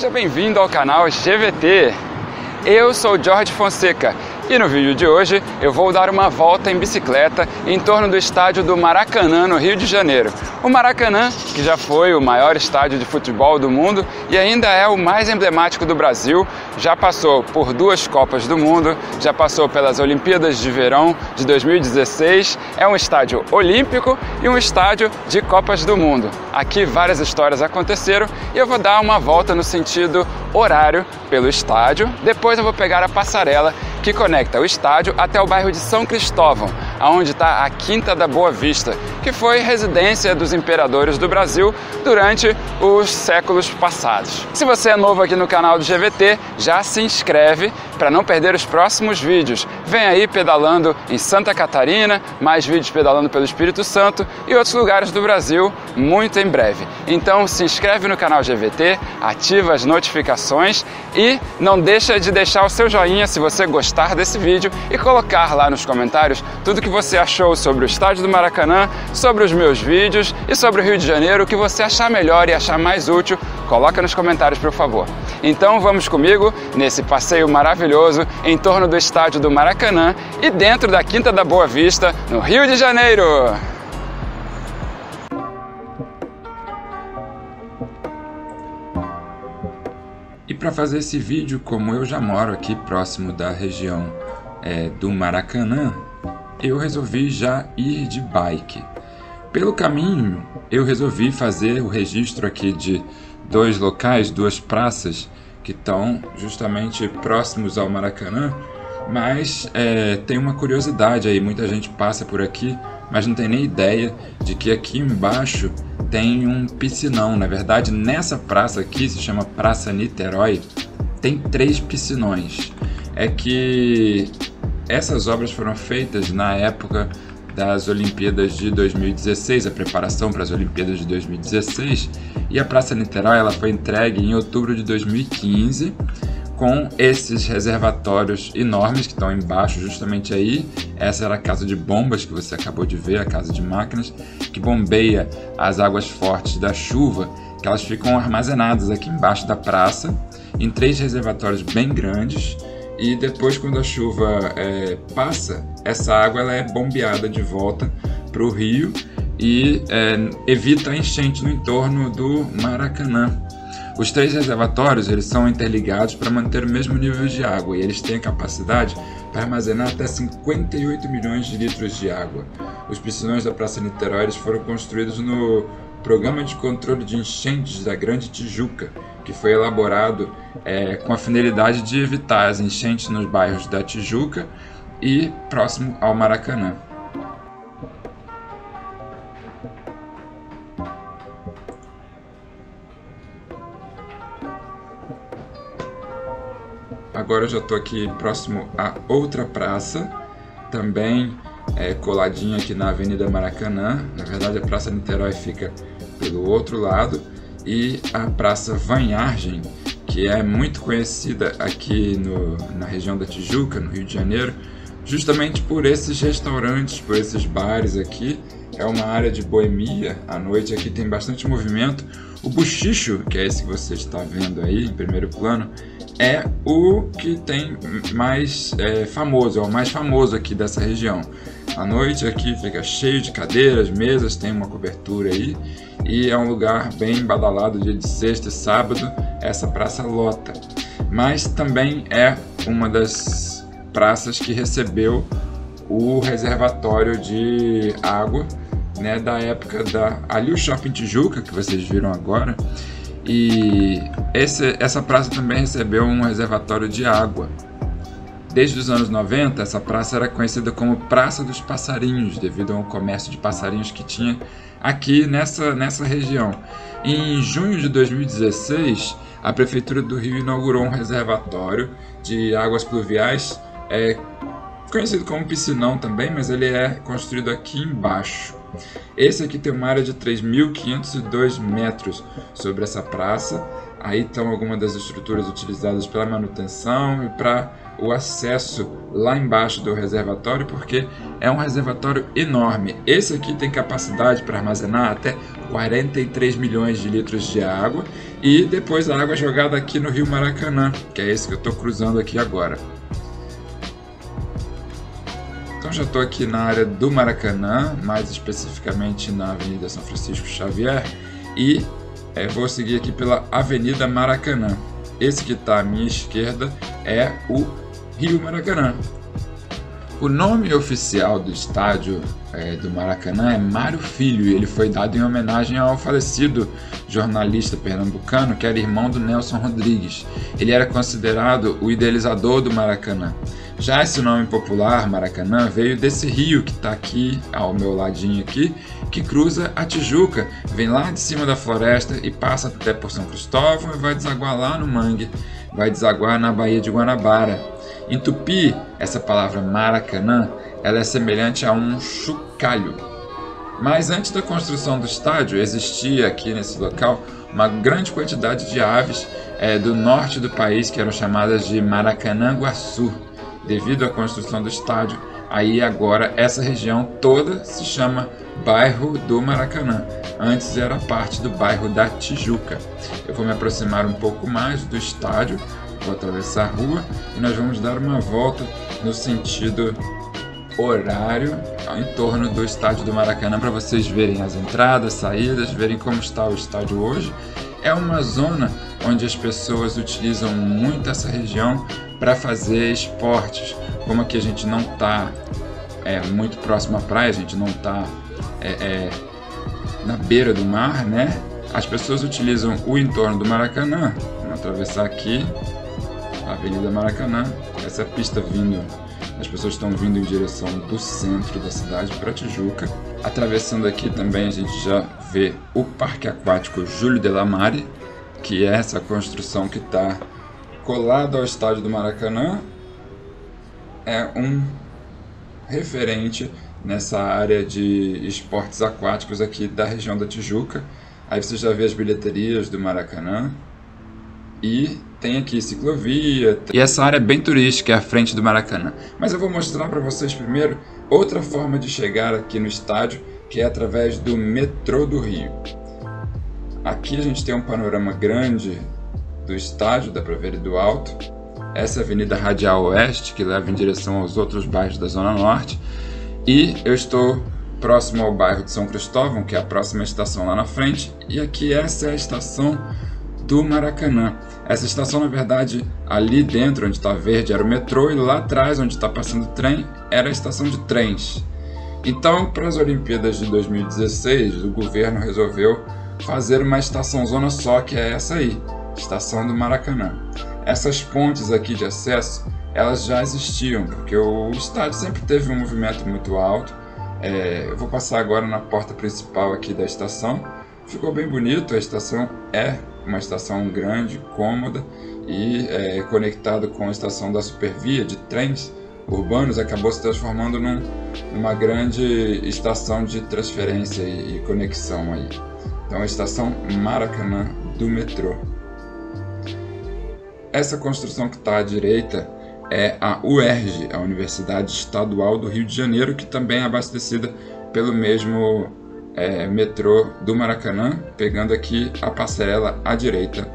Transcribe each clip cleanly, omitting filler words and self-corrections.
Seja bem-vindo ao canal GVT. Eu sou Jorge Fonseca e no vídeo de hoje eu vou dar uma volta em bicicleta em torno do estádio do Maracanã, no Rio de Janeiro. O Maracanã, que já foi o maior estádio de futebol do mundo e ainda é o mais emblemático do Brasil, já passou por 2 Copas do Mundo, já passou pelas Olimpíadas de Verão de 2016, é um estádio olímpico e um estádio de Copas do Mundo. Aqui várias histórias aconteceram e eu vou dar uma volta no sentido horário pelo estádio, depois eu vou pegar a passarela que conecta o estádio até o bairro de São Cristóvão, onde está a Quinta da Boa Vista, que foi residência dos imperadores do Brasil durante os séculos passados. Se você é novo aqui no canal do GVT, já se inscreve para não perder os próximos vídeos. Vem aí pedalando em Santa Catarina, mais vídeos pedalando pelo Espírito Santo e outros lugares do Brasil muito em breve. Então se inscreve no canal GVT, ativa as notificações e não deixa de deixar o seu joinha se você gostar desse vídeo e colocar lá nos comentários tudo que você achou sobre o estádio do Maracanã, sobre os meus vídeos e sobre o Rio de Janeiro, o que você achar melhor e achar mais útil, coloca nos comentários, por favor. Então vamos comigo nesse passeio maravilhoso em torno do estádio do Maracanã e dentro da Quinta da Boa Vista, no Rio de Janeiro. E para fazer esse vídeo, como eu já moro aqui próximo da região do Maracanã, eu resolvi já ir de bike. Pelo caminho, eu resolvi fazer o registro aqui de 2 locais, 2 praças que estão justamente próximos ao Maracanã, mas tem uma curiosidade aí, muita gente passa por aqui, mas não tem nem ideia de que aqui embaixo tem um piscinão. Na verdade, nessa praça aqui, se chama Praça Niterói, tem 3 piscinões. É que essas obras foram feitas na época das Olimpíadas de 2016, a preparação para as Olimpíadas de 2016, e a Praça Niterói ela foi entregue em outubro de 2015, com esses reservatórios enormes que estão embaixo, justamente aí. Essa era a casa de bombas que você acabou de ver, a casa de máquinas, que bombeia as águas fortes da chuva, que elas ficam armazenadas aqui embaixo da praça, em 3 reservatórios bem grandes, e depois, quando a chuva passa, essa água ela é bombeada de volta para o rio e evita a enchente no entorno do Maracanã. Os 3 reservatórios eles são interligados para manter o mesmo nível de água e eles têm a capacidade para armazenar até 58 milhões de litros de água. Os piscinões da Praça Niterói eles foram construídos no Programa de Controle de Enchentes da Grande Tijuca, que foi elaborado com a finalidade de evitar as enchentes nos bairros da Tijuca e próximo ao Maracanã. Agora eu já estou aqui próximo a outra praça, também coladinha aqui na Avenida Maracanã. Na verdade, a Praça Niterói fica pelo outro lado, e a Praça Vanhargem, que é muito conhecida aqui na região da Tijuca, no Rio de Janeiro, justamente por esses restaurantes, por esses bares aqui. É uma área de boemia, à noite aqui tem bastante movimento. O Buchicho, que é esse que você está vendo aí em primeiro plano, é o que tem mais famoso, é o mais famoso aqui dessa região. À noite aqui fica cheio de cadeiras, mesas, tem uma cobertura aí, e é um lugar bem badalado. Dia de sexta e sábado essa praça lota. Mas também é uma das praças que recebeu o reservatório de água, né, da época ali o Shopping Tijuca, que vocês viram agora, e essa praça também recebeu um reservatório de água. Desde os anos 90, essa praça era conhecida como Praça dos Passarinhos, devido ao comércio de passarinhos que tinha aqui nessa região. Em junho de 2016, a Prefeitura do Rio inaugurou um reservatório de águas pluviais, conhecido como piscinão também, mas ele é construído aqui embaixo. Esse aqui tem uma área de 3.502 metros sobre essa praça. Aí estão algumas das estruturas utilizadas pela manutenção e para o acesso lá embaixo do reservatório, porque é um reservatório enorme. Esse aqui tem capacidade para armazenar até 43 milhões de litros de água, e depois a água é jogada aqui no Rio Maracanã, que é esse que eu estou cruzando aqui agora. Então já estou aqui na área do Maracanã, mais especificamente na Avenida São Francisco Xavier, e vou seguir aqui pela Avenida Maracanã. Esse que está à minha esquerda é o Rio Maracanã. O nome oficial do estádio do Maracanã é Mário Filho, e ele foi dado em homenagem ao falecido jornalista pernambucano que era irmão do Nelson Rodrigues. Ele era considerado o idealizador do Maracanã. Já esse nome popular, Maracanã, veio desse rio que está aqui, ao meu ladinho aqui, que cruza a Tijuca, vem lá de cima da floresta e passa até por São Cristóvão e vai desaguar lá no Mangue, vai desaguar na Baía de Guanabara. Em Tupi, essa palavra Maracanã, ela é semelhante a um chocalho. Mas antes da construção do estádio, existia aqui nesse local uma grande quantidade de aves do norte do país que eram chamadas de Maracanã-Guaçu. Devido à construção do estádio, aí agora essa região toda se chama Bairro do Maracanã. Antes era parte do bairro da Tijuca. Eu vou me aproximar um pouco mais do estádio, vou atravessar a rua e nós vamos dar uma volta no sentido horário em torno do estádio do Maracanã para vocês verem as entradas, saídas, verem como está o estádio hoje. É uma zona onde as pessoas utilizam muito essa região para fazer esportes. Como aqui a gente não está muito próximo à praia, a gente não está na beira do mar, né? As pessoas utilizam o entorno do Maracanã. Vamos atravessar aqui a Avenida Maracanã. Essa é a pista vindo. As pessoas estão vindo em direção do centro da cidade para Tijuca. Atravessando aqui também a gente já vê o Parque Aquático Júlio Delamare, que é essa construção que está colado ao estádio do Maracanã. É um referente nessa área de esportes aquáticos aqui da região da Tijuca. Aí você já vê as bilheterias do Maracanã. E tem aqui ciclovia. E essa área é bem turística, é a frente do Maracanã. Mas eu vou mostrar para vocês primeiro outra forma de chegar aqui no estádio, que é através do metrô do Rio. Aqui a gente tem um panorama grande do estádio, dá para ver ele do alto. Essa é a Avenida Radial Oeste, que leva em direção aos outros bairros da Zona Norte. E eu estou próximo ao bairro de São Cristóvão, que é a próxima estação lá na frente. E aqui essa é a estação do Maracanã. Essa estação, na verdade, ali dentro onde está verde era o metrô, e lá atrás onde está passando o trem era a estação de trens. Então, para as Olimpíadas de 2016, o governo resolveu fazer uma estação zona só, que é essa aí, estação do Maracanã. Essas pontes aqui de acesso, elas já existiam, porque o estádio sempre teve um movimento muito alto. Eu vou passar agora na porta principal aqui da estação. Ficou bem bonito, a estação é uma estação grande, cômoda e conectado com a estação da Supervia de trens urbanos, acabou se transformando numa grande estação de transferência e conexão aí. Então a estação Maracanã do metrô. Essa construção que está à direita é a UERJ, a Universidade Estadual do Rio de Janeiro, que também é abastecida pelo mesmo metrô do Maracanã. Pegando aqui a passarela à direita,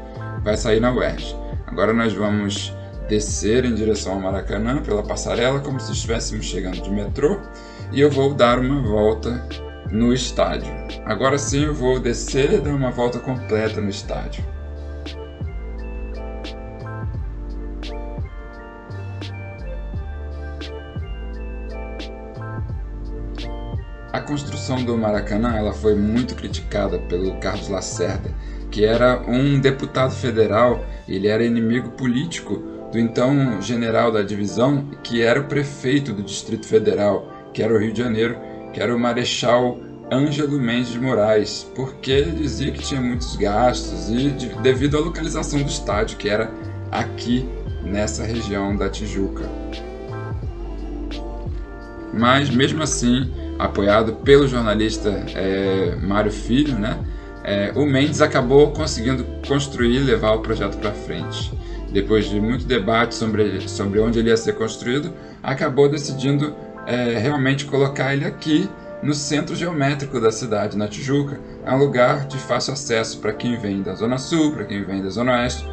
vai sair na UERJ. Agora nós vamos descer em direção ao Maracanã pela passarela, como se estivéssemos chegando de metrô, e eu vou dar uma volta no estádio. Agora sim eu vou descer e dar uma volta completa no estádio. A construção do Maracanã ela foi muito criticada pelo Carlos Lacerda, que era um deputado federal. Ele era inimigo político do então general da divisão, que era o prefeito do Distrito Federal, que era o Rio de Janeiro, que era o Marechal Ângelo Mendes de Moraes, porque ele dizia que tinha muitos gastos e devido à localização do estádio, que era aqui nessa região da Tijuca. Mas mesmo assim, apoiado pelo jornalista Mário Filho, né, o Mendes acabou conseguindo construir e levar o projeto para frente. Depois de muito debate sobre onde ele ia ser construído, acabou decidindo realmente colocar ele aqui no centro geométrico da cidade, na Tijuca, é um lugar de fácil acesso para quem vem da Zona Sul, para quem vem da Zona Oeste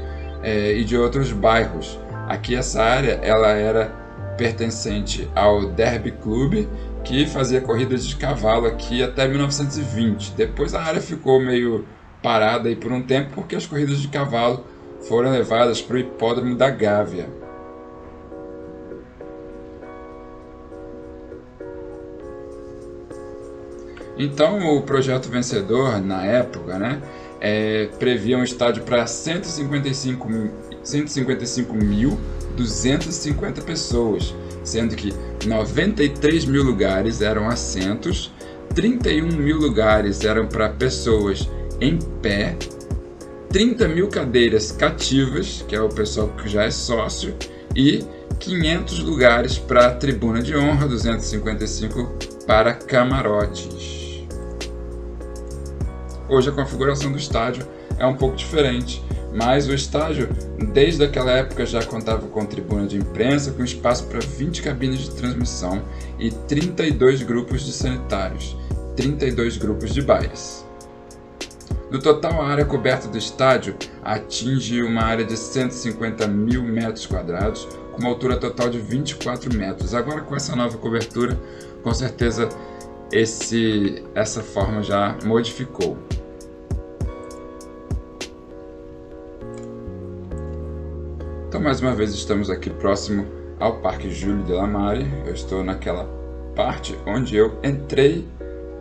e de outros bairros. Aqui essa área ela era pertencente ao Derby Club, que fazia corridas de cavalo aqui até 1920. Depois a área ficou meio parada aí por um tempo porque as corridas de cavalo foram levadas para o Hipódromo da Gávea. Então o projeto vencedor na época, previa um estádio para 155.250 pessoas, sendo que 93 mil lugares eram assentos, 31 mil lugares eram para pessoas em pé, 30 mil cadeiras cativas, que é o pessoal que já é sócio, e 500 lugares para tribuna de honra, 255 para camarotes. Hoje a configuração do estádio é um pouco diferente, mas o estádio desde aquela época já contava com tribuna de imprensa, com espaço para 20 cabines de transmissão e 32 grupos de sanitários, 32 grupos de bailes. No total, a área coberta do estádio atinge uma área de 150 mil metros quadrados, com uma altura total de 24 metros. Agora, com essa nova cobertura, com certeza essa forma já modificou. Então, mais uma vez, estamos aqui próximo ao Parque Júlio de La Mare. Eu estou naquela parte onde eu entrei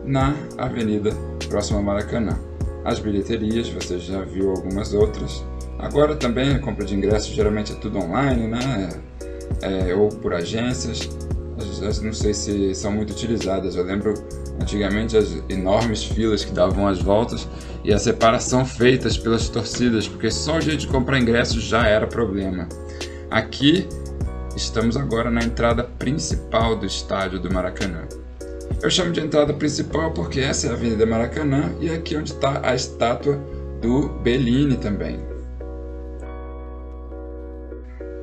na avenida próxima ao Maracanã. As bilheterias, você já viu algumas outras. Agora também a compra de ingressos geralmente é tudo online, ou por agências. Não sei se são muito utilizadas. Eu lembro antigamente as enormes filas que davam as voltas e a separação feitas pelas torcidas, porque só o jeito de comprar ingressos já era problema. Aqui estamos agora na entrada principal do estádio do Maracanã. Eu chamo de entrada principal porque essa é a Avenida Maracanã e é aqui onde está a estátua do Bellini também.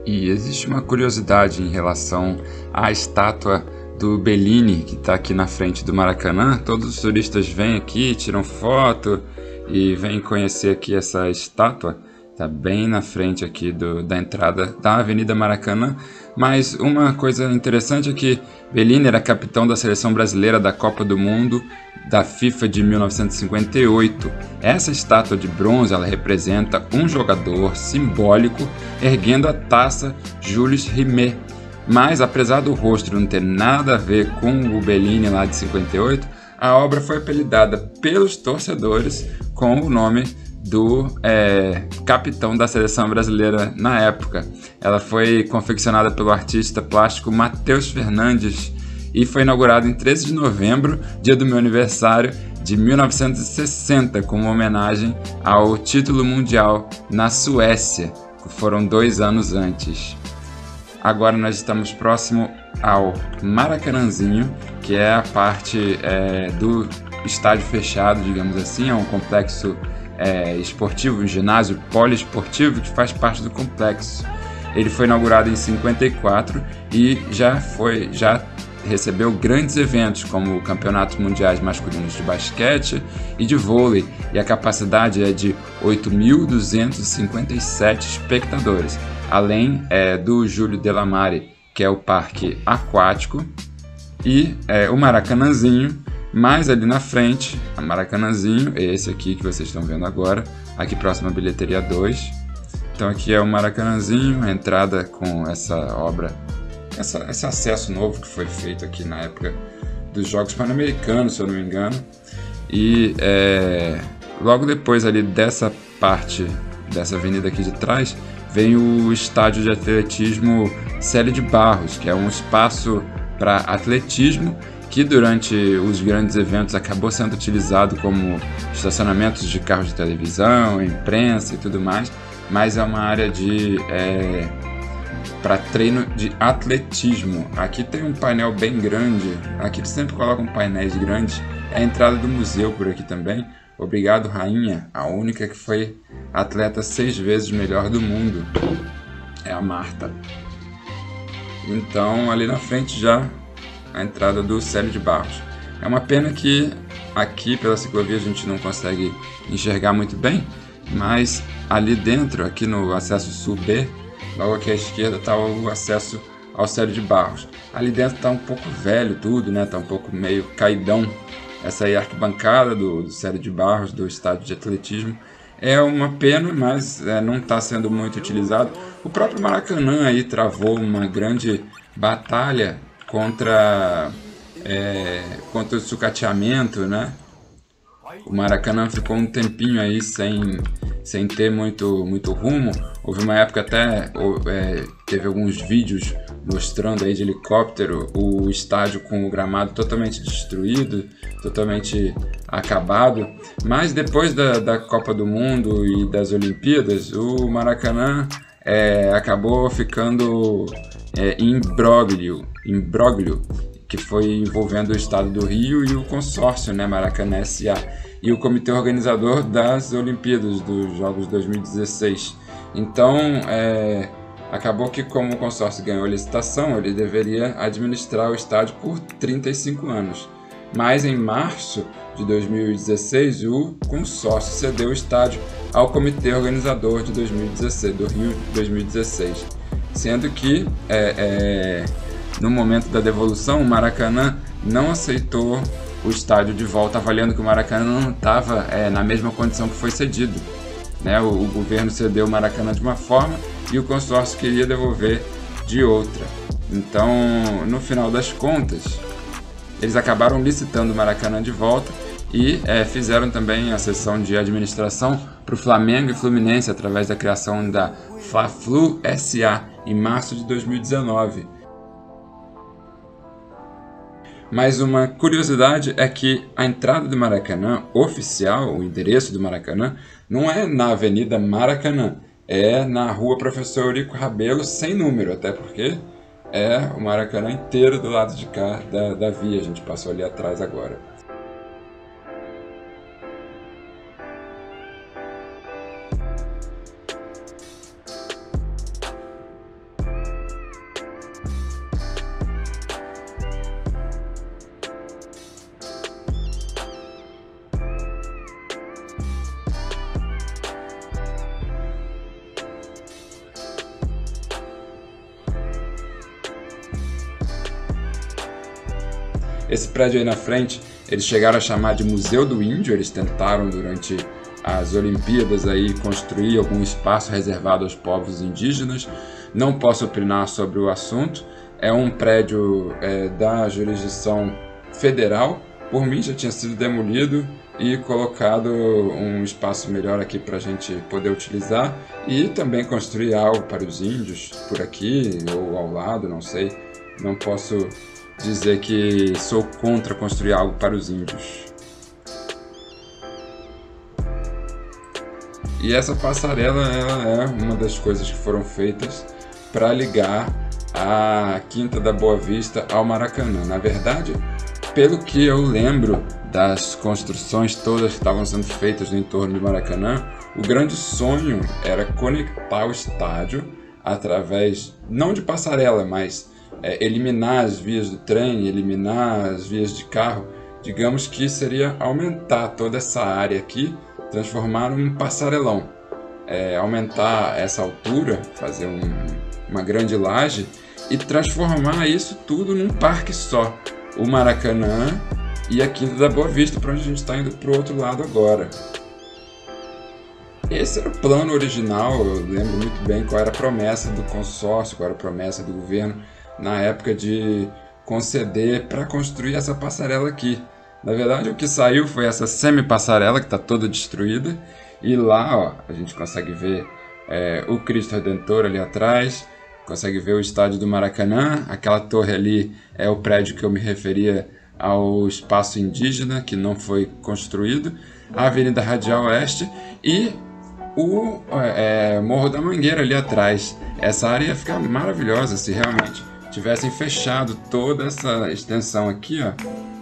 E existe uma curiosidade em relação à estátua do Bellini, que está aqui na frente do Maracanã. Todos os turistas vêm aqui, tiram foto e vêm conhecer aqui essa estátua. Está bem na frente aqui da entrada da Avenida Maracanã. Mas uma coisa interessante é que Bellini era capitão da seleção brasileira da Copa do Mundo da FIFA de 1958. Essa estátua de bronze ela representa um jogador simbólico erguendo a taça Jules Rimet. Mas apesar do rosto não ter nada a ver com o Bellini lá de 58, a obra foi apelidada pelos torcedores com o nome do capitão da seleção brasileira na época. Ela foi confeccionada pelo artista plástico Matheus Fernandes e foi inaugurada em 13 de novembro, dia do meu aniversário, de 1960, como homenagem ao título mundial na Suécia, que foram 2 anos antes. Agora nós estamos próximo ao Maracanãzinho, que é a parte do estádio fechado, digamos assim, é um complexo esportivo, um ginásio poliesportivo que faz parte do complexo. Ele foi inaugurado em 54 e já recebeu grandes eventos como campeonatos mundiais masculinos de basquete e de vôlei, e a capacidade é de 8.257 espectadores, além do Júlio de La Mare, que é o parque aquático, e o Maracanãzinho. Mais ali na frente, a Maracanãzinho, é esse aqui que vocês estão vendo agora, aqui próximo à bilheteria 2. Então aqui é o Maracanãzinho, a entrada com essa obra, esse acesso novo que foi feito aqui na época dos Jogos Pan-Americanos, se eu não me engano. E logo depois ali dessa parte, dessa avenida aqui de trás, vem o estádio de atletismo Célio de Barros, que é um espaço para atletismo, que durante os grandes eventos acabou sendo utilizado como estacionamentos de carros de televisão, imprensa e tudo mais, mas é uma área para treino de atletismo. Aqui tem um painel bem grande, aqui eles sempre colocam painéis grandes, é a entrada do museu por aqui também. Obrigado, rainha, a única que foi atleta 6 vezes melhor do mundo, é a Marta. Então ali na frente já a entrada do Célio de Barros. É uma pena que aqui pela ciclovia a gente não consegue enxergar muito bem, mas ali dentro, aqui no acesso sul B, logo aqui à esquerda está o acesso ao Célio de Barros. Ali dentro está um pouco velho tudo, né? Está um pouco meio caidão. Essa aí é a arquibancada do Célio de Barros, do estádio de atletismo. É uma pena, mas não está sendo muito utilizado. O próprio Maracanã aí travou uma grande batalha contra o sucateamento, né? O Maracanã ficou um tempinho aí sem ter muito rumo. Houve uma época até, teve alguns vídeos mostrando aí de helicóptero o estádio com o gramado totalmente destruído, totalmente acabado. Mas depois da Copa do Mundo e das Olimpíadas, o Maracanã acabou ficando em imbróglio, que foi envolvendo o Estado do Rio e o consórcio, né, Maracanã S.A. e o comitê organizador das Olimpíadas, dos Jogos 2016. Então, acabou que, como o consórcio ganhou a licitação, ele deveria administrar o estádio por 35 anos. Mas, em março de 2016, o consórcio cedeu o estádio ao comitê organizador de 2016, do Rio 2016. Sendo que, no momento da devolução, o Maracanã não aceitou o estádio de volta, avaliando que o Maracanã não estava na mesma condição que foi cedido, né? O governo cedeu o Maracanã de uma forma e o consórcio queria devolver de outra. Então, no final das contas, eles acabaram licitando o Maracanã de volta e fizeram também a cessão de administração para o Flamengo e Fluminense através da criação da Fla-Flu S.A. em março de 2019. Mas uma curiosidade é que a entrada do Maracanã oficial, o endereço do Maracanã, não é na Avenida Maracanã, é na Rua Professor Eurico Rabelo, sem número, até porque é o Maracanã inteiro do lado de cá da via, a gente passou ali atrás agora. Esse prédio aí na frente, eles chegaram a chamar de Museu do Índio. Eles tentaram durante as Olimpíadas aí construir algum espaço reservado aos povos indígenas. Não posso opinar sobre o assunto. É um prédio da jurisdição federal. Por mim já tinha sido demolido e colocado um espaço melhor aqui para a gente poder utilizar e também construir algo para os índios por aqui ou ao lado, não sei. Não posso dizer que sou contra construir algo para os índios. E essa passarela ela é uma das coisas que foram feitas para ligar a Quinta da Boa Vista ao Maracanã. Na verdade, pelo que eu lembro das construções todas que estavam sendo feitas no entorno do Maracanã, o grande sonho era conectar o estádio através, não de passarela, mas eliminar as vias do trem, eliminar as vias de carro. Digamos que seria aumentar toda essa área aqui, transformar num passarelão, aumentar essa altura, fazer uma grande laje e transformar isso tudo num parque só, o Maracanã e a Quinta da Boa Vista, para onde a gente está indo para o outro lado agora. Esse era o plano original. Eu lembro muito bem qual era a promessa do consórcio, qual era a promessa do governo na época de conceder para construir essa passarela aqui. Na verdade, o que saiu foi essa semi-passarela que está toda destruída, e lá, ó, a gente consegue ver o Cristo Redentor ali atrás, consegue ver o estádio do Maracanã. Aquela torre ali é o prédio que eu me referia ao espaço indígena que não foi construído, a Avenida Radial Oeste e o Morro da Mangueira ali atrás. Essa área ia ficar maravilhosa se realmente tivessem fechado toda essa extensão aqui, ó.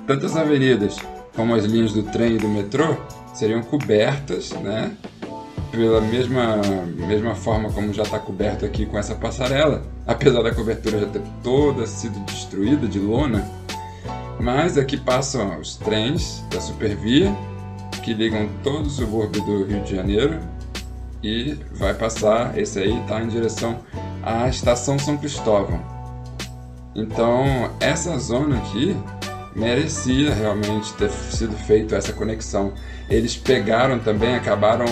Tantas avenidas como as linhas do trem e do metrô seriam cobertas, né, pela mesma forma como já está coberto aqui com essa passarela, apesar da cobertura já ter toda sido destruída de lona. Mas aqui passam os trens da Supervia, que ligam todo o subúrbio do Rio de Janeiro, e vai passar, esse aí está em direção à Estação São Cristóvão. Então essa zona aqui merecia realmente ter sido feita essa conexão. Eles pegaram também, acabaram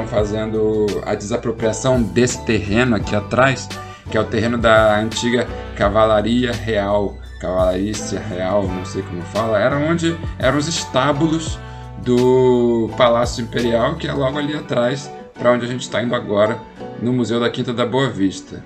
fazendo a desapropriação desse terreno aqui atrás, que é o terreno da antiga Cavalaria Real, Cavalaricia Real, não sei como fala, era onde eram os estábulos do Palácio Imperial, que é logo ali atrás, para onde a gente está indo agora, no Museu da Quinta da Boa Vista.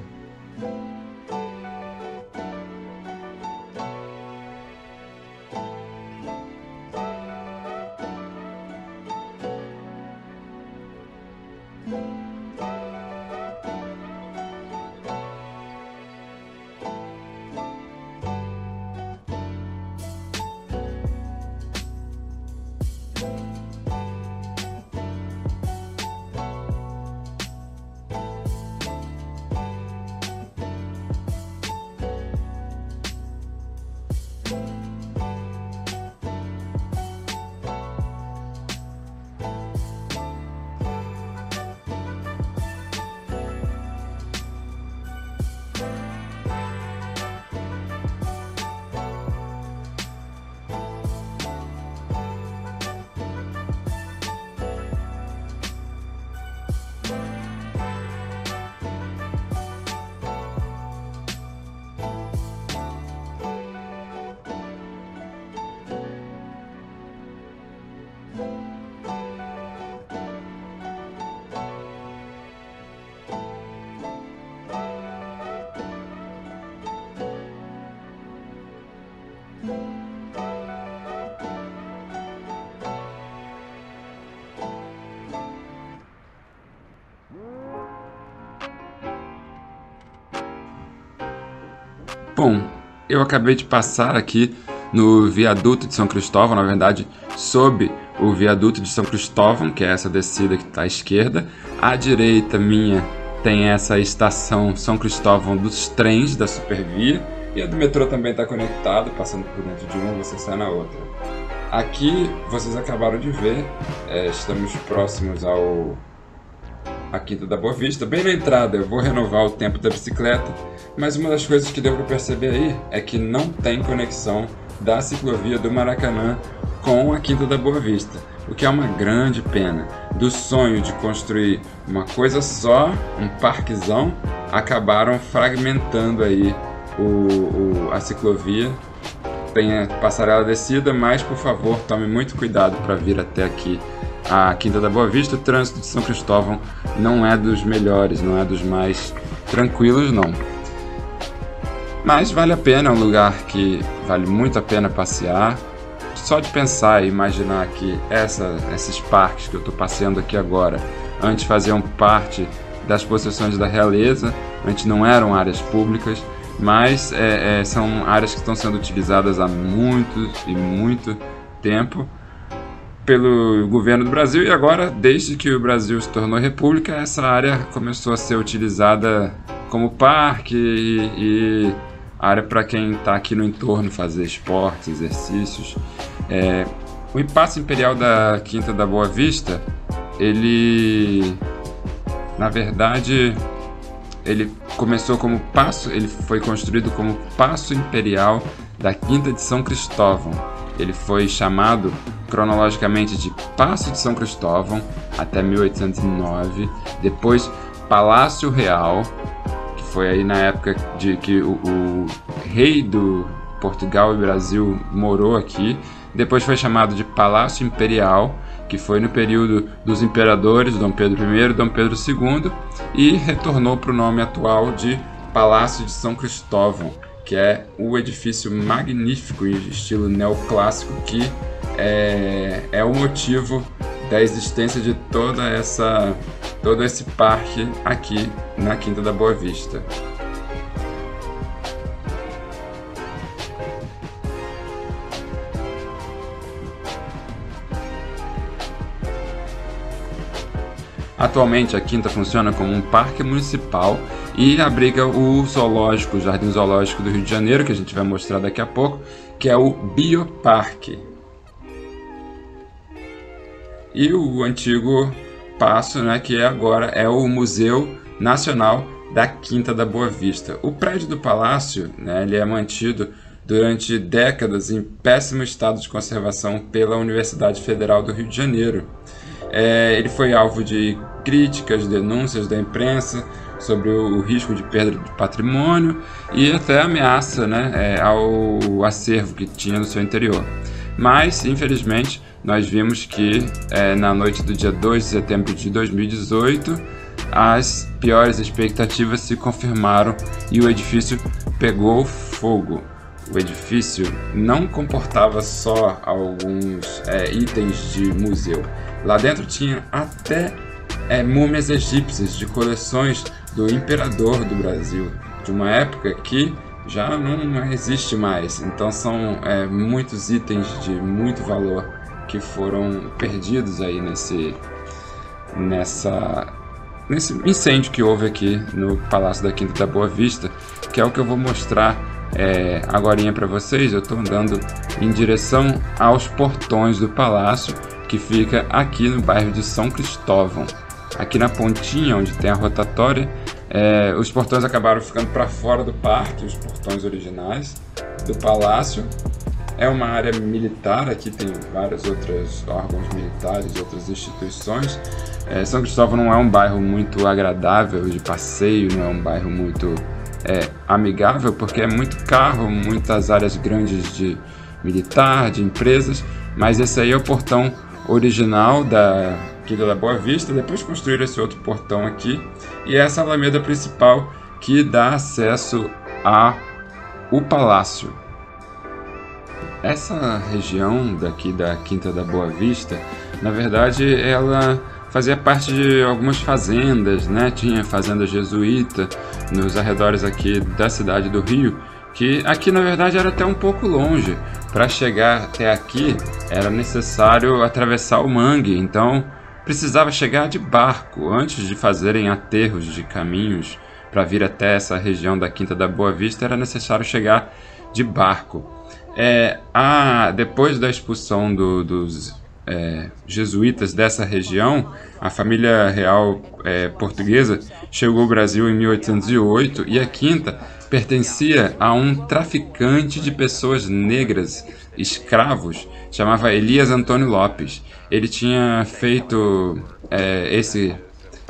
Bom, eu acabei de passar aqui no viaduto de São Cristóvão, na verdade, sob o viaduto de São Cristóvão, que é essa descida que está à esquerda. À direita minha tem essa estação São Cristóvão dos trens da Supervia, e a do metrô também está conectado, passando por dentro de uma, você sai na outra. Aqui vocês acabaram de ver, estamos próximos à Quinta da Boa Vista, bem na entrada. Eu vou renovar o tempo da bicicleta, mas uma das coisas que deu para perceber aí é que não tem conexão da ciclovia do Maracanã com a Quinta da Boa Vista, o que é uma grande pena. Do sonho de construir uma coisa só, um parquezão, acabaram fragmentando aí a ciclovia. Tem a passarela descida, mas por favor tome muito cuidado para vir até aqui a Quinta da Boa Vista. O trânsito de São Cristóvão não é dos melhores, não é dos mais tranquilos não. Mas vale a pena, é um lugar que vale muito a pena passear. Só de pensar e imaginar que esses parques que eu estou passeando aqui agora, antes faziam parte das possessões da realeza, antes não eram áreas públicas, mas são áreas que estão sendo utilizadas há muito tempo pelo governo do Brasil, e agora, desde que o Brasil se tornou república, essa área começou a ser utilizada como parque e área para quem está aqui no entorno fazer esportes, exercícios. O Paço Imperial da Quinta da Boa Vista, ele, na verdade, ele começou como paço, ele foi construído como Paço Imperial da Quinta de São Cristóvão. Ele foi chamado cronologicamente de Paço de São Cristóvão até 1809, depois Palácio Real, que foi aí na época de que o rei do Portugal e Brasil morou aqui. Depois foi chamado de Palácio Imperial, que foi no período dos imperadores Dom Pedro I e Dom Pedro II, e retornou para o nome atual de Palácio de São Cristóvão, que é o edifício magnífico em estilo neoclássico que é o motivo da existência de todo esse parque aqui na Quinta da Boa Vista. Atualmente a Quinta funciona como um parque municipal e abriga o zoológico, o Jardim Zoológico do Rio de Janeiro, que a gente vai mostrar daqui a pouco, que é o Bioparque. E o antigo paço, né, que agora é o Museu Nacional da Quinta da Boa Vista. O prédio do palácio, né, ele é mantido durante décadas em péssimo estado de conservação pela Universidade Federal do Rio de Janeiro. Ele foi alvo de críticas, denúncias da imprensa sobre o risco de perda de patrimônio e até ameaça, né, ao acervo que tinha no seu interior. Mas, infelizmente, nós vimos que na noite do dia 2 de setembro de 2018, as piores expectativas se confirmaram e o edifício pegou fogo. O edifício não comportava só alguns itens de museu. Lá dentro tinha até múmias egípcias de coleções do imperador do Brasil, de uma época que já não existe mais. Então são muitos itens de muito valor que foram perdidos aí nesse incêndio que houve aqui no Palácio da Quinta da Boa Vista, que é o que eu vou mostrar agorinha para vocês. Eu estou andando em direção aos portões do palácio, que fica aqui no bairro de São Cristóvão. Aqui na pontinha onde tem a rotatória, os portões acabaram ficando para fora do parque, os portões originais do palácio. É uma área militar, aqui tem vários outros órgãos militares, outras instituições. São Cristóvão não é um bairro muito agradável de passeio, não é um bairro muito amigável, porque é muito carro, muitas áreas grandes de militar, de empresas, mas esse aí é o portão original da Quinta da Boa Vista. Depois construíram esse outro portão aqui, e essa alameda principal que dá acesso ao palácio. Essa região daqui da Quinta da Boa Vista, na verdade, ela fazia parte de algumas fazendas, né? Tinha fazenda jesuíta nos arredores aqui da cidade do Rio, que aqui na verdade era até um pouco longe. Para chegar até aqui era necessário atravessar o mangue, então precisava chegar de barco antes de fazerem aterros de caminhos. Para vir até essa região da Quinta da Boa Vista era necessário chegar de barco. Depois da expulsão dos jesuítas dessa região, a família real portuguesa chegou ao Brasil em 1808 e a Quinta pertencia a um traficante de pessoas negras, escravos, chamava Elias Antônio Lopes. Ele tinha feito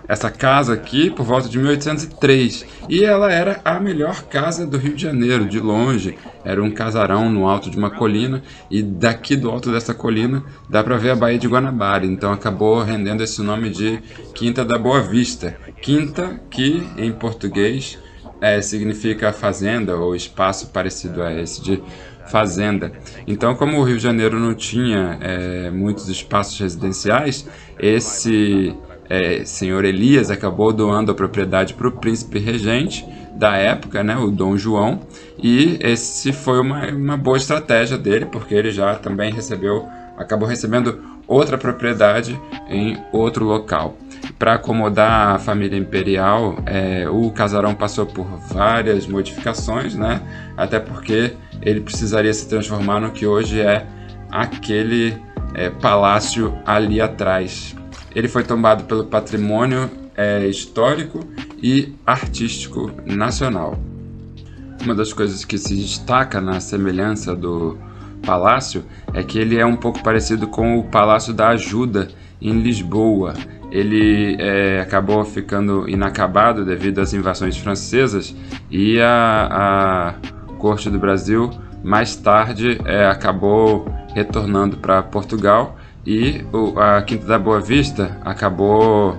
essa casa aqui por volta de 1803 e ela era a melhor casa do Rio de Janeiro, de longe. Era um casarão no alto de uma colina e daqui do alto dessa colina dá para ver a Baía de Guanabara, então acabou rendendo esse nome de Quinta da Boa Vista. Quinta, que em português significa fazenda ou espaço parecido a esse de fazenda. Então, como o Rio de Janeiro não tinha muitos espaços residenciais, esse senhor Elias acabou doando a propriedade para o príncipe regente da época, né, o Dom João, e esse foi uma boa estratégia dele, porque ele já também acabou recebendo outra propriedade em outro local. Para acomodar a família imperial, o casarão passou por várias modificações, né, até porque ele precisaria se transformar no que hoje é aquele palácio ali atrás. Ele foi tombado pelo patrimônio histórico e artístico nacional. Uma das coisas que se destaca na semelhança do palácio é que ele é um pouco parecido com o Palácio da Ajuda em Lisboa. Ele acabou ficando inacabado devido às invasões francesas e a Corte do Brasil mais tarde acabou retornando para Portugal. E a Quinta da Boa Vista acabou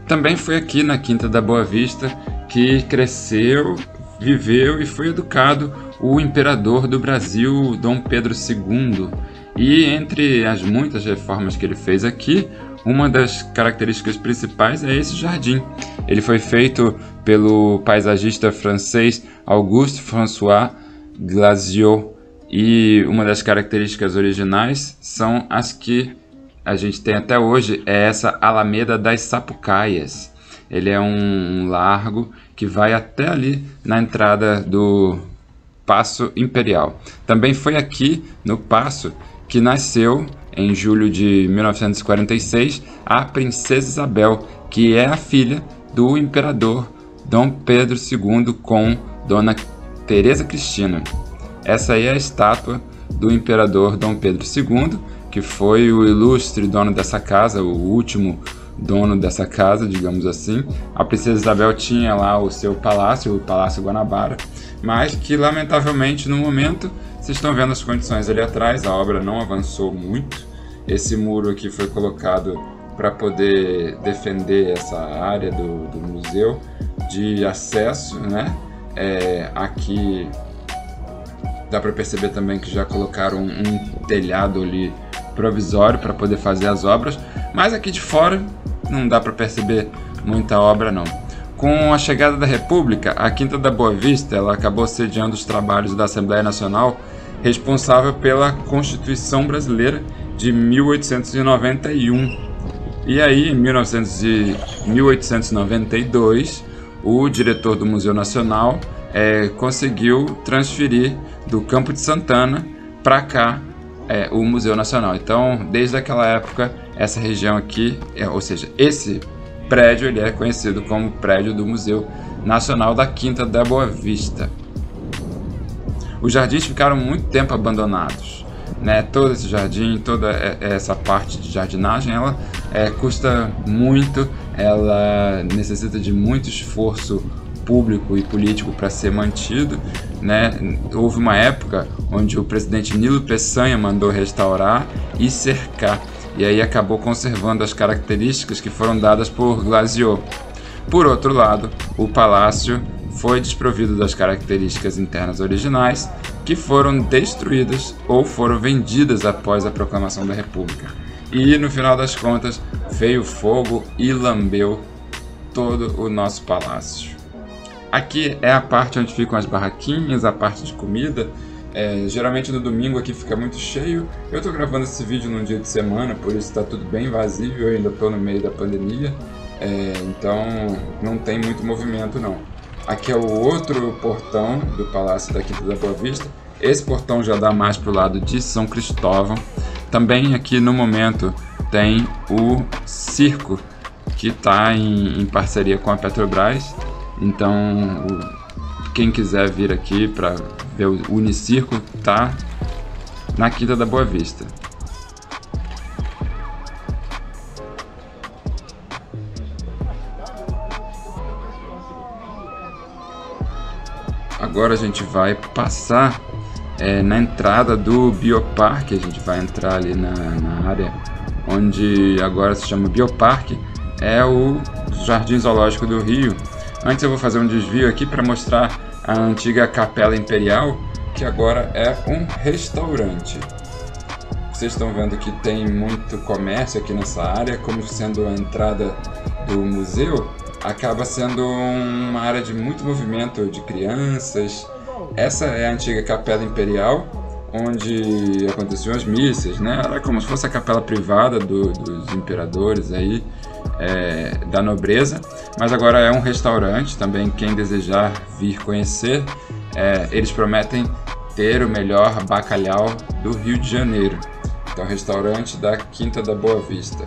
também foi aqui na Quinta da Boa Vista que cresceu, viveu e foi educado o imperador do Brasil, Dom Pedro II. E entre as muitas reformas que ele fez aqui, uma das características principais é esse jardim. Ele foi feito pelo paisagista francês Auguste François Glaziot, e uma das características originais são as que a gente tem até hoje é essa Alameda das Sapucaias. Ele é um largo que vai até ali na entrada do Paço Imperial. Também foi aqui no Paço que nasceu, em julho de 1946, a Princesa Isabel, que é a filha do imperador Dom Pedro II com Dona Teresa Cristina. Essa aí é a estátua do imperador Dom Pedro II, que foi o ilustre dono dessa casa, o último dono dessa casa, digamos assim. A Princesa Isabel tinha lá o seu palácio, o Palácio Guanabara, mas que lamentavelmente no momento, vocês estão vendo as condições ali atrás, a obra não avançou muito. Esse muro aqui foi colocado para poder defender essa área do museu de acesso, né? Aqui dá para perceber também que já colocaram um telhado ali provisório para poder fazer as obras, mas aqui de fora não dá para perceber muita obra não. Com a chegada da República, a Quinta da Boa Vista ela acabou sediando os trabalhos da Assembleia Nacional, responsável pela Constituição Brasileira de 1891. E aí, em 1892, o diretor do Museu Nacional conseguiu transferir do Campo de Santana para cá o Museu Nacional. Então, desde aquela época, essa região aqui, ou seja, esse prédio ele é conhecido como prédio do Museu Nacional da Quinta da Boa Vista. Os jardins ficaram muito tempo abandonados, né? Todo esse jardim, toda essa parte de jardinagem, ela custa muito, ela necessita de muito esforço público e político para ser mantido, né? Houve uma época onde o presidente Nilo Peçanha mandou restaurar e cercar, e aí acabou conservando as características que foram dadas por Glasieux. Por outro lado, o palácio foi desprovido das características internas originais, que foram destruídas ou foram vendidas após a proclamação da República. E no final das contas, veio fogo e lambeu todo o nosso palácio. Aqui é a parte onde ficam as barraquinhas, a parte de comida. Geralmente no domingo aqui fica muito cheio. Eu estou gravando esse vídeo num dia de semana, por isso está tudo bem vazio. Eu ainda estou no meio da pandemia, então não tem muito movimento não. Aqui é o outro portão do Palácio da Quinta da Boa Vista. Esse portão já dá mais para o lado de São Cristóvão. Também aqui no momento tem o circo, que está em parceria com a Petrobras. Então, quem quiser vir aqui para ver o Unicirco, tá na Quinta da Boa Vista. Agora a gente vai passar na entrada do Bioparque. A gente vai entrar ali na área onde agora se chama Bioparque, é o Jardim Zoológico do Rio. Antes eu vou fazer um desvio aqui para mostrar a antiga Capela Imperial, que agora é um restaurante. Vocês estão vendo que tem muito comércio aqui nessa área, como sendo a entrada do museu, acaba sendo uma área de muito movimento de crianças. Essa é a antiga Capela Imperial, onde aconteciam as missas, né? Era como se fosse a capela privada dos imperadores aí, da nobreza, mas agora é um restaurante também. Quem desejar vir conhecer, eles prometem ter o melhor bacalhau do Rio de Janeiro. Então, restaurante da Quinta da Boa Vista.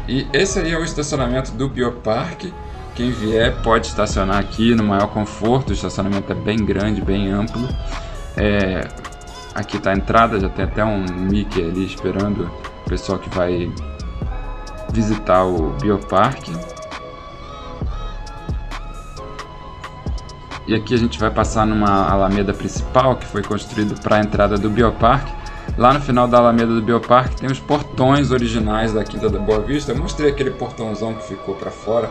E esse aí é o estacionamento do Bioparque. Quem vier pode estacionar aqui no maior conforto. O estacionamento é bem grande, bem amplo. Aqui está a entrada, já tem até um Mickey ali esperando o pessoal que vai visitar o Bioparque. E aqui a gente vai passar numa alameda principal que foi construída para a entrada do Bioparque. Lá no final da alameda do Bioparque tem os portões originais da Quinta da Boa Vista. Eu mostrei aquele portãozão que ficou para fora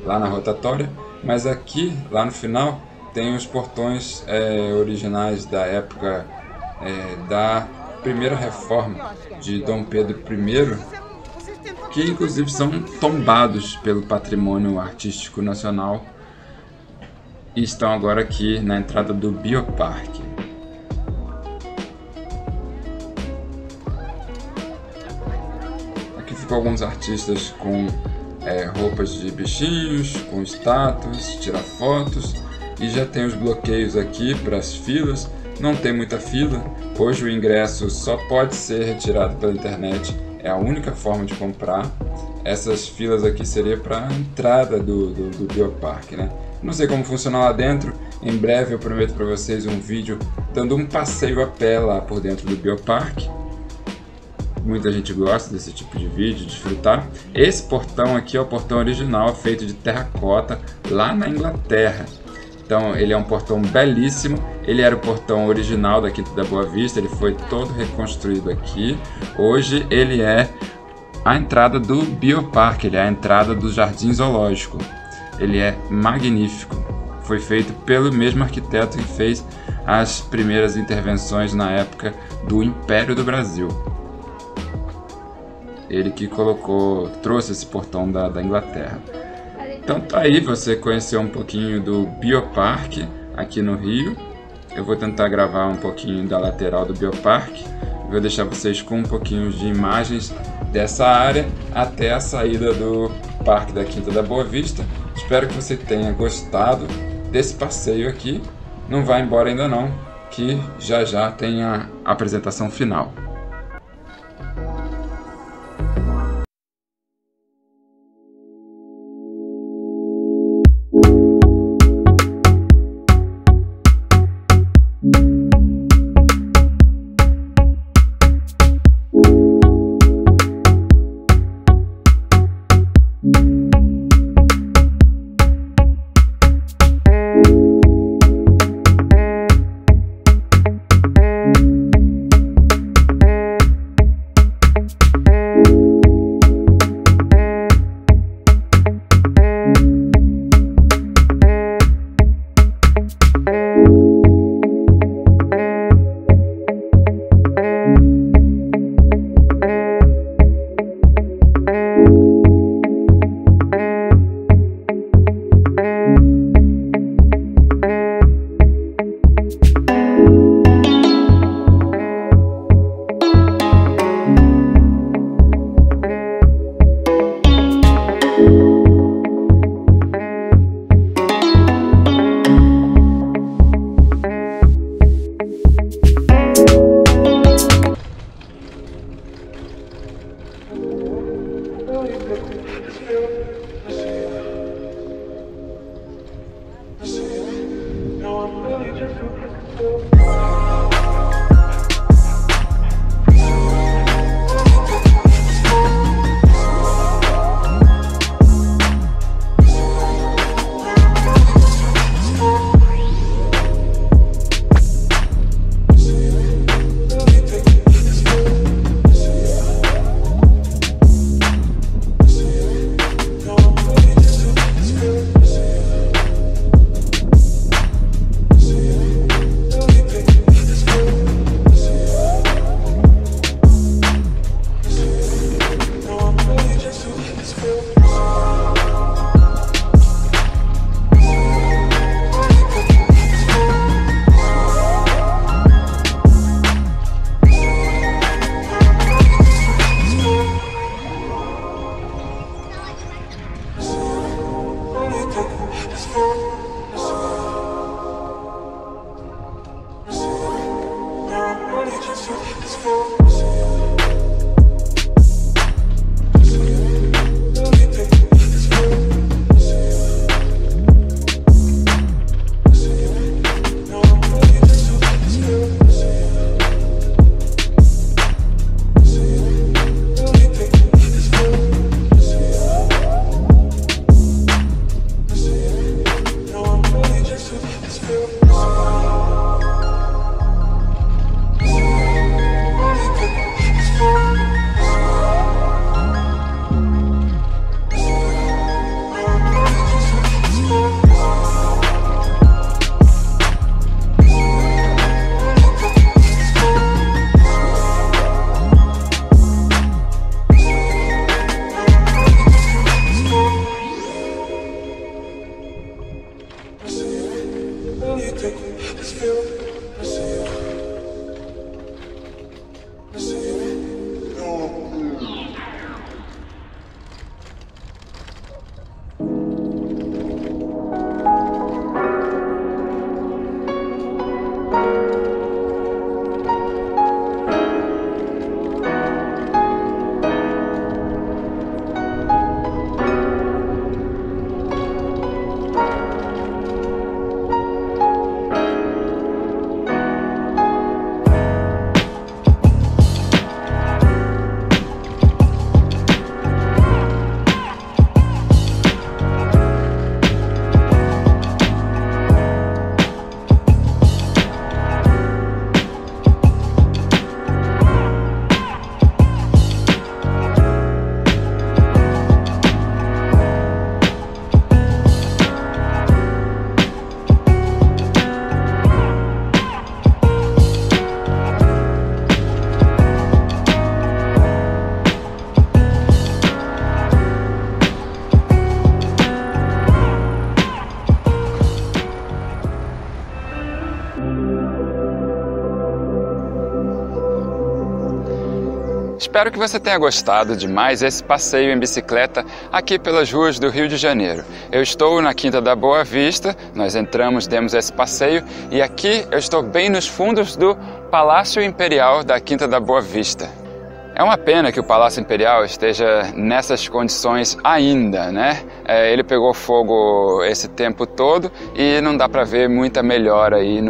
lá na rotatória, mas aqui, lá no final, tem os portões originais da época da primeira reforma de Dom Pedro I, que inclusive são tombados pelo Patrimônio Artístico Nacional e estão agora aqui na entrada do Bioparque. Aqui fica com alguns artistas com roupas de bichinhos, com estátuas, tirar fotos, e já tem os bloqueios aqui para as filas. Não tem muita fila. Hoje o ingresso só pode ser retirado pela internet, é a única forma de comprar. Essas filas aqui seria para a entrada do Bioparque, né? Não sei como funciona lá dentro. Em breve eu prometo para vocês um vídeo dando um passeio a pé lá por dentro do Bioparque. Muita gente gosta desse tipo de vídeo, desfrutar. Esse portão aqui é o portão original, feito de terracota, lá na Inglaterra. Então ele é um portão belíssimo. Ele era o portão original da Quinta da Boa Vista, ele foi todo reconstruído aqui. Hoje ele é a entrada do Bioparque, ele é a entrada do Jardim Zoológico. Ele é magnífico. Foi feito pelo mesmo arquiteto que fez as primeiras intervenções na época do Império do Brasil. Ele que trouxe esse portão da Inglaterra. Então tá aí, você conheceu um pouquinho do Bioparque aqui no Rio. Eu vou tentar gravar um pouquinho da lateral do Bioparque. Vou deixar vocês com um pouquinho de imagens dessa área até a saída do Parque da Quinta da Boa Vista. Espero que você tenha gostado desse passeio aqui. Não vá embora ainda não, que já tem a apresentação final. Espero que você tenha gostado de mais esse passeio em bicicleta aqui pelas ruas do Rio de Janeiro. Eu estou na Quinta da Boa Vista, nós entramos, demos esse passeio e aqui eu estou bem nos fundos do Palácio Imperial da Quinta da Boa Vista. É uma pena que o Palácio Imperial esteja nessas condições ainda, né? Ele pegou fogo esse tempo todo e não dá para ver muita melhora aí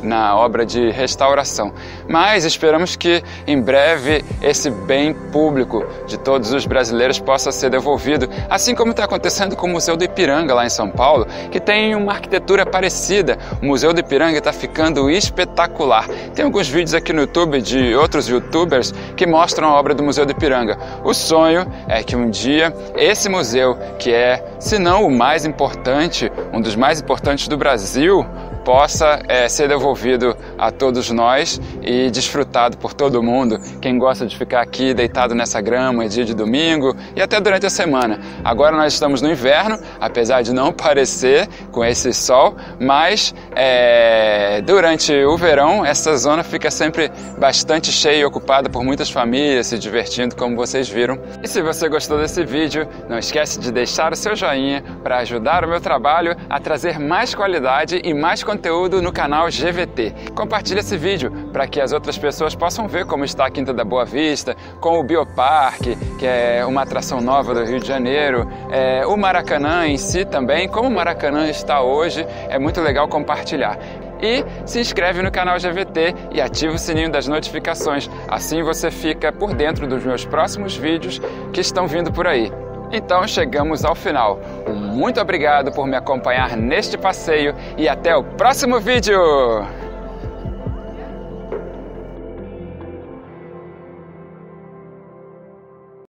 na obra de restauração. Mas esperamos que em breve esse bem público de todos os brasileiros possa ser devolvido, assim como está acontecendo com o Museu do Ipiranga lá em São Paulo, que tem uma arquitetura parecida. O Museu do Ipiranga está ficando espetacular. Tem alguns vídeos aqui no YouTube de outros youtubers que mostram a obra do Museu do Ipiranga. O sonho é que um dia esse museu, que é, se não o mais importante, um dos mais importantes do Brasil, possa ser devolvido a todos nós e desfrutado por todo mundo. Quem gosta de ficar aqui deitado nessa grama dia de domingo e até durante a semana. Agora nós estamos no inverno, apesar de não parecer com esse sol, mas durante o verão essa zona fica sempre bastante cheia e ocupada por muitas famílias se divertindo, como vocês viram. E se você gostou desse vídeo, não esquece de deixar o seu joinha para ajudar o meu trabalho a trazer mais qualidade e mais conteúdo no canal GVT. Compartilhe esse vídeo para que as outras pessoas possam ver como está a Quinta da Boa Vista, com o Bioparque, que é uma atração nova do Rio de Janeiro, o Maracanã em si também, como o Maracanã está hoje, é muito legal compartilhar. E se inscreve no canal GVT e ativa o sininho das notificações, assim você fica por dentro dos meus próximos vídeos que estão vindo por aí. Então chegamos ao final. Muito obrigado por me acompanhar neste passeio e até o próximo vídeo!